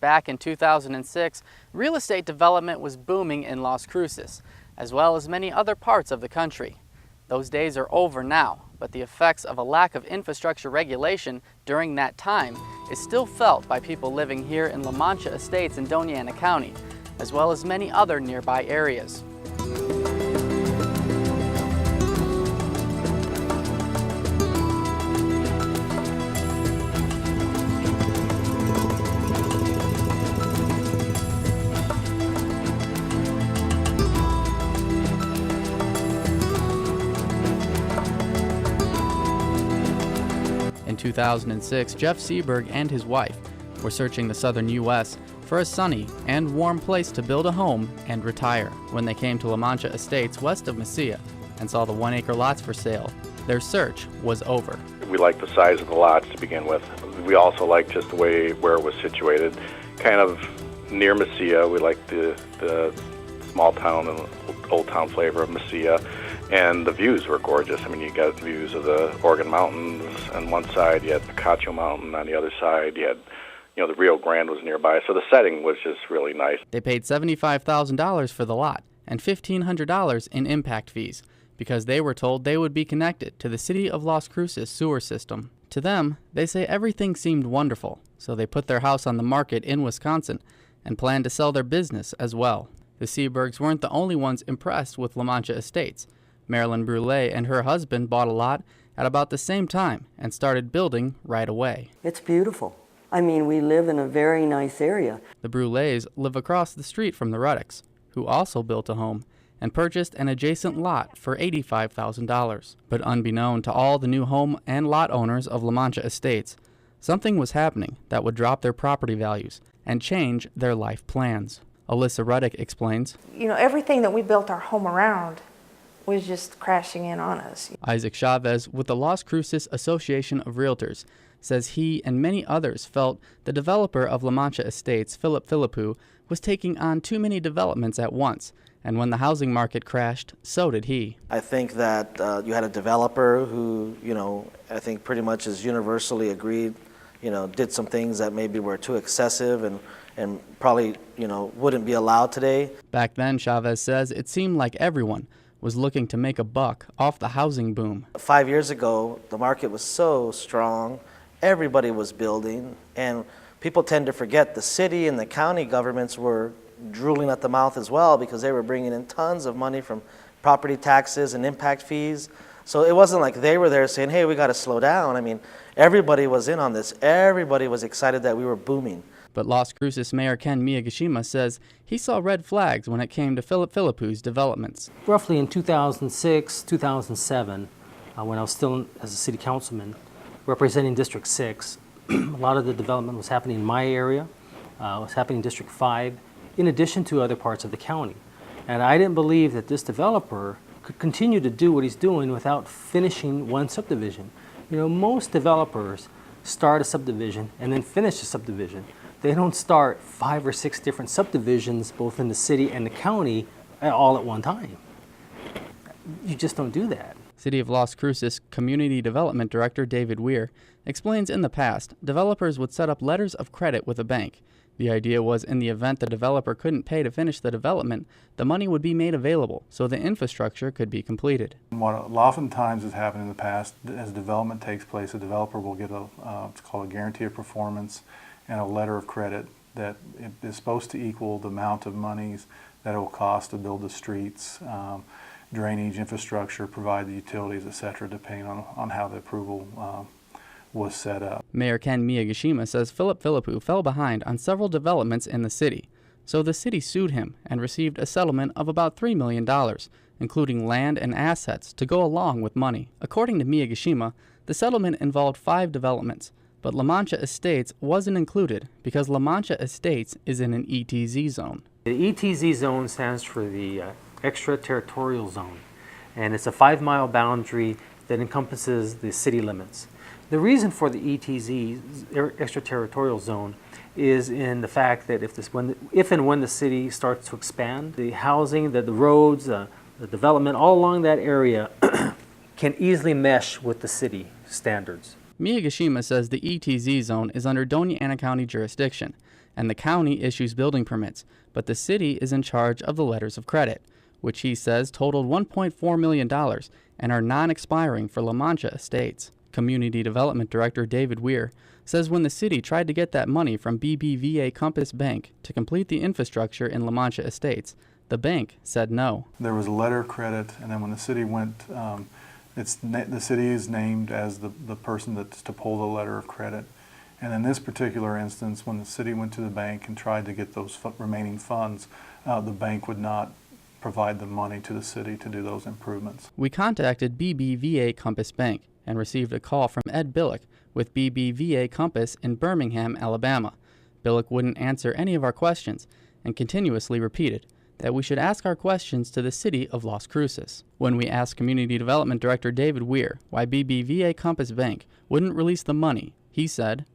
back in 2006, real estate development was booming in Las Cruces, as well as many other parts of the country. Those days are over now, but the effects of a lack of infrastructure regulation during that time is still felt by people living here in La Mancha Estates in Doña Ana County, as well as many other nearby areas. In 2006, Jeff Seberg and his wife were searching the southern U.S. for a sunny and warm place to build a home and retire when they came to La Mancha Estates west of Mesilla and saw the 1-acre lots for sale. Their search was over. We liked the size of the lots to begin with. We also liked just the way where it was situated, kind of near Mesilla. We liked the small town and old town flavor of Mesilla. And the views were gorgeous. I mean, you got views of the Oregon Mountains on one side, you had Picacho Mountain on the other side, you had, the Rio Grande was nearby, so the setting was just really nice. They paid $75,000 for the lot and $1,500 in impact fees because they were told they would be connected to the city of Las Cruces sewer system. To them, they say everything seemed wonderful, so they put their house on the market in Wisconsin and planned to sell their business as well. The Sebergs weren't the only ones impressed with La Mancha Estates. Marilyn Brule and her husband bought a lot at about the same time and started building right away. It's beautiful. I mean, we live in a very nice area. The Brules live across the street from the Ruddicks, who also built a home and purchased an adjacent lot for $85,000. But unbeknown to all the new home and lot owners of La Mancha Estates, something was happening that would drop their property values and change their life plans. Alyssa Ruddick explains. Everything that we built our home around was just crashing in on us. Isaac Chavez with the Las Cruces Association of Realtors says he and many others felt the developer of La Mancha Estates, Philip Philippou, was taking on too many developments at once, and when the housing market crashed, so did he. I think that you had a developer who, I think pretty much is universally agreed, did some things that maybe were too excessive and probably, wouldn't be allowed today. Back then, Chavez says it seemed like everyone was looking to make a buck off the housing boom. 5 years ago, the market was so strong, everybody was building, and people tend to forget the city and the county governments were drooling at the mouth as well because they were bringing in tons of money from property taxes and impact fees. So it wasn't like they were there saying, hey, we got to slow down. I mean, everybody was in on this. Everybody was excited that we were booming. But Las Cruces Mayor Ken Miyagishima says he saw red flags when it came to Philip Philippou's developments. Roughly in 2006, 2007, when I was still as a city councilman representing District 6, a lot of the development was happening in my area, was happening in District 5, in addition to other parts of the county. And I didn't believe that this developer could continue to do what he's doing without finishing one subdivision. Most developers start a subdivision and then finish a subdivision. They don't start 5 or 6 different subdivisions, both in the city and the county, all at one time. You just don't do that. City of Las Cruces Community Development Director David Weir explains in the past, developers would set up letters of credit with a bank. The idea was in the event the developer couldn't pay to finish the development, the money would be made available so the infrastructure could be completed. What oftentimes has happened in the past, as development takes place, a developer will get it's called a guarantee of performance and a letter of credit that is supposed to equal the amount of monies that it will cost to build the streets, drainage, infrastructure, provide the utilities, etc., depending on how the approval was set up. Mayor Ken Miyagishima says Philip Philippou fell behind on several developments in the city, so the city sued him and received a settlement of about $3 million, including land and assets to go along with money. According to Miyagishima, the settlement involved 5 developments, but La Mancha Estates wasn't included because La Mancha Estates is in an ETZ zone. The ETZ zone stands for the extraterritorial zone, and it's a 5-mile boundary that encompasses the city limits. The reason for the ETZ, extraterritorial zone, is in the fact that if and when the city starts to expand, the housing, the roads, the development all along that area can easily mesh with the city standards. Miyagishima says the ETZ zone is under Doña County jurisdiction, and the county issues building permits, but the city is in charge of the letters of credit, which he says totaled $1.4 million and are non-expiring for La Mancha Estates. Community Development Director David Weir says when the city tried to get that money from BBVA Compass Bank to complete the infrastructure in La Mancha Estates, the bank said no. There was a letter of credit, and then when the city went, the city is named as the person that's to pull the letter of credit. And in this particular instance, when the city went to the bank and tried to get those remaining funds, the bank would not provide the money to the city to do those improvements. We contacted BBVA Compass Bank and received a call from Ed Billick with BBVA Compass in Birmingham, Alabama. Billick wouldn't answer any of our questions and continuously repeated that we should ask our questions to the city of Las Cruces. When we asked Community Development Director David Weir why BBVA Compass Bank wouldn't release the money, he said,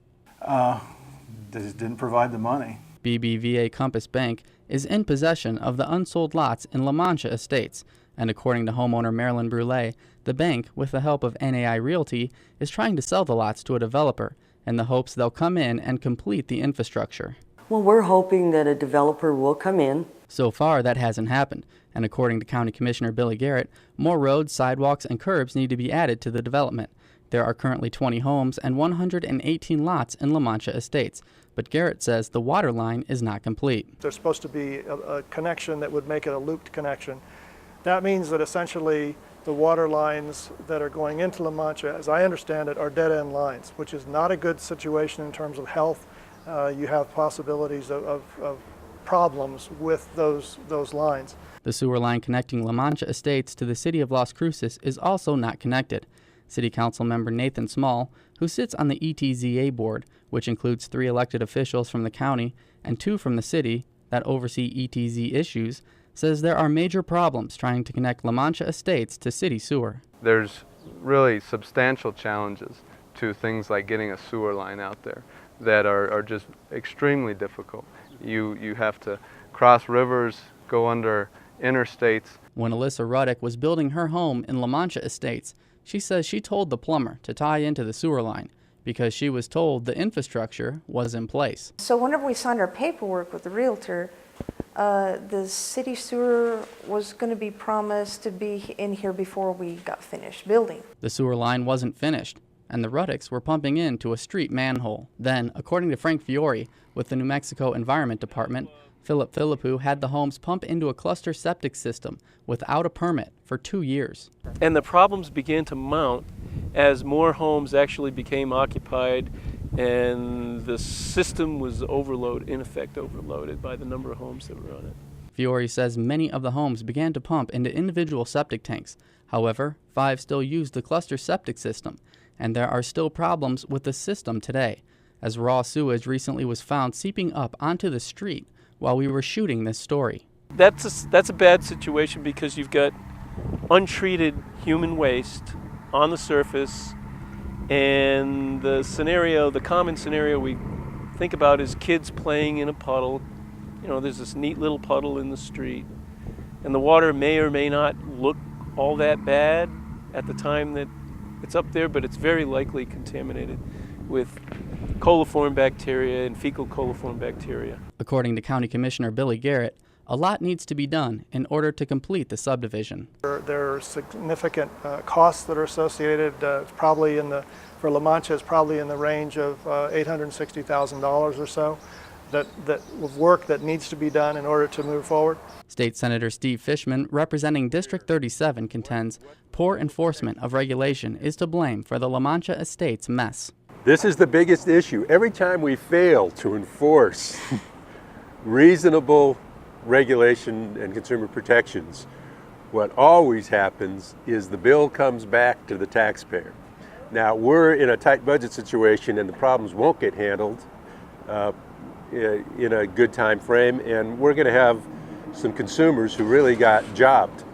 They just didn't provide the money. BBVA Compass Bank is in possession of the unsold lots in La Mancha Estates, and according to homeowner Marilyn Brule, the bank, with the help of NAI Realty, is trying to sell the lots to a developer in the hopes they'll come in and complete the infrastructure. Well, we're hoping that a developer will come in. So far, that hasn't happened, and according to County Commissioner Billy Garrett, more roads, sidewalks, and curbs need to be added to the development. There are currently 20 homes and 118 lots in La Mancha Estates, but Garrett says the water line is not complete. There's supposed to be a connection that would make it a looped connection. That means that essentially the water lines that are going into La Mancha, as I understand it, are dead-end lines, which is not a good situation in terms of health. You have possibilities of problems with those lines. The sewer line connecting La Mancha Estates to the city of Las Cruces is also not connected. City Council member Nathan Small, who sits on the ETZA board, which includes 3 elected officials from the county and 2 from the city that oversee ETZ issues, says there are major problems trying to connect La Mancha Estates to city sewer. There's really substantial challenges to things like getting a sewer line out there that are just extremely difficult. You have to cross rivers, go under interstates. When Alyssa Ruddick was building her home in La Mancha Estates, she says she told the plumber to tie into the sewer line because she was told the infrastructure was in place. So whenever we signed our paperwork with the realtor, the city sewer was going to be promised to be in here before we got finished building. The sewer line wasn't finished, and the Ruddicks were pumping into a street manhole. Then, according to Frank Fiore with the New Mexico Environment Department, Philip Philippou had the homes pump into a cluster septic system without a permit for 2 years. And the problems began to mount as more homes actually became occupied and the system was overloaded by the number of homes that were on it. Fiore says many of the homes began to pump into individual septic tanks. However, 5 still use the cluster septic system, and there are still problems with the system today, as raw sewage recently was found seeping up onto the street while we were shooting this story. That's a bad situation because you've got untreated human waste on the surface, and the common scenario we think about is kids playing in a puddle. You know, there's this neat little puddle in the street, and the water may or may not look all that bad at the time that it's up there, but it's very likely contaminated with coliform bacteria and fecal coliform bacteria. According to County Commissioner Billy Garrett, a lot needs to be done in order to complete the subdivision. There are significant costs that are associated. For La Mancha, it's probably in the range of $860,000 or so. That of work that needs to be done in order to move forward. State Senator Steve Fishman, representing District 37, contends poor enforcement of regulation is to blame for the La Mancha Estates mess. This is the biggest issue. Every time we fail to enforce reasonable regulation and consumer protections, what always happens is the bill comes back to the taxpayer. Now, we're in a tight budget situation and the problems won't get handled in a good time frame, and we're going to have some consumers who really got jobbed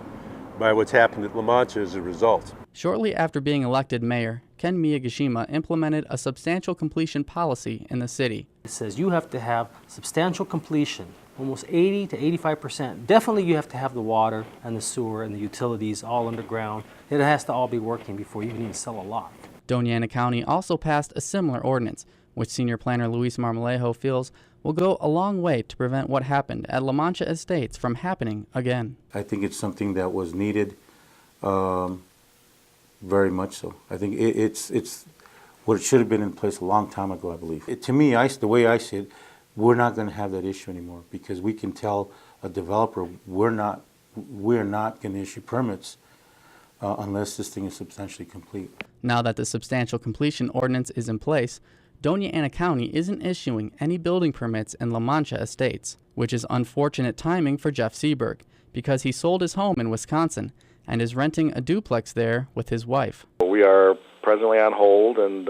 by what's happened at La Mancha as a result. Shortly after being elected mayor, Ken Miyagishima implemented a substantial completion policy in the city. It says you have to have substantial completion, almost 80 to 85%. Definitely you have to have the water and the sewer and the utilities all underground. It has to all be working before you can even sell a lot. Doña Ana County also passed a similar ordinance, which senior planner Luis Marmolejo feels will go a long way to prevent what happened at La Mancha Estates from happening again. I think it's something that was needed, very much so. I think it's what should have been in place a long time ago, I believe. To me, the way I see it, we're not going to have that issue anymore because we can tell a developer we're not going to issue permits unless this thing is substantially complete. Now that the substantial completion ordinance is in place, Doña Ana County isn't issuing any building permits in La Mancha Estates, which is unfortunate timing for Jeff Seberg because he sold his home in Wisconsin and is renting a duplex there with his wife. We are presently on hold and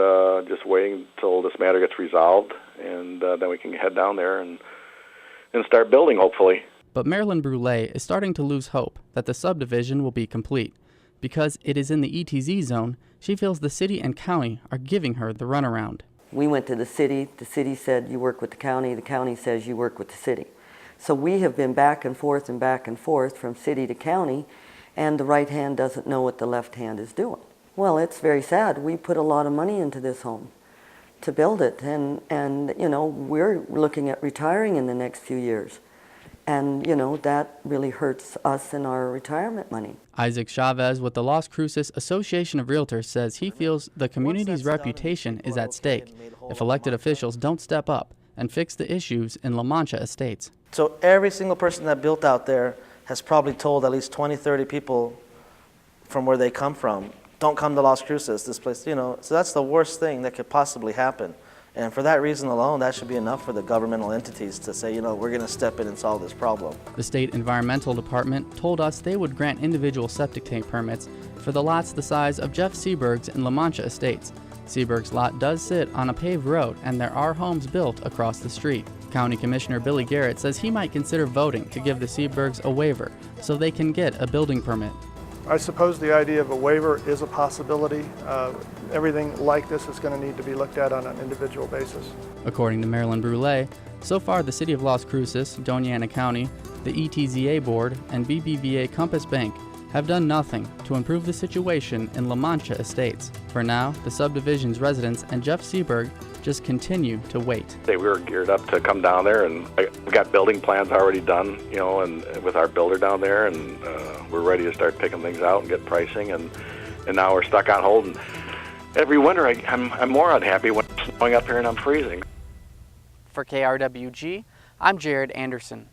just waiting until this matter gets resolved, and then we can head down there and start building, hopefully. But Marilyn Brule is starting to lose hope that the subdivision will be complete. Because it is in the ETZ zone, she feels the city and county are giving her the runaround. We went to the city said you work with the county says you work with the city. So we have been back and forth from city to county, and the right hand doesn't know what the left hand is doing. Well, it's very sad. We put a lot of money into this home to build it, and you know, we're looking at retiring in the next few years. And, you know, that really hurts us in our retirement money. Isaac Chavez with the Las Cruces Association of Realtors says he feels the community's reputation is at stake if elected officials don't step up and fix the issues in La Mancha Estates. So every single person that built out there has probably told at least 20, 30 people from where they come from, don't come to Las Cruces, this place, you know. So that's the worst thing that could possibly happen. And for that reason alone, that should be enough for the governmental entities to say, you know, we're going to step in and solve this problem. The State Environmental Department told us they would grant individual septic tank permits for the lots the size of Jeff Seberg's in La Mancha Estates. Seberg's lot does sit on a paved road, and there are homes built across the street. County Commissioner Billy Garrett says he might consider voting to give the Sebergs a waiver so they can get a building permit. I suppose the idea of a waiver is a possibility. Everything like this is going to need to be looked at on an individual basis. According to Marilyn Brule, so far the City of Las Cruces, Doña Ana County, the ETZA Board, and BBVA Compass Bank have done nothing to improve the situation in La Mancha Estates. For now, the subdivision's residents and Jeff Seberg just continue to wait. We were geared up to come down there, and we got building plans already done, you know, and with our builder down there, and we're ready to start picking things out and get pricing, and now we're stuck on hold. And every winter, I'm more unhappy when it's snowing up here and I'm freezing. For KRWG, I'm Jared Andersen.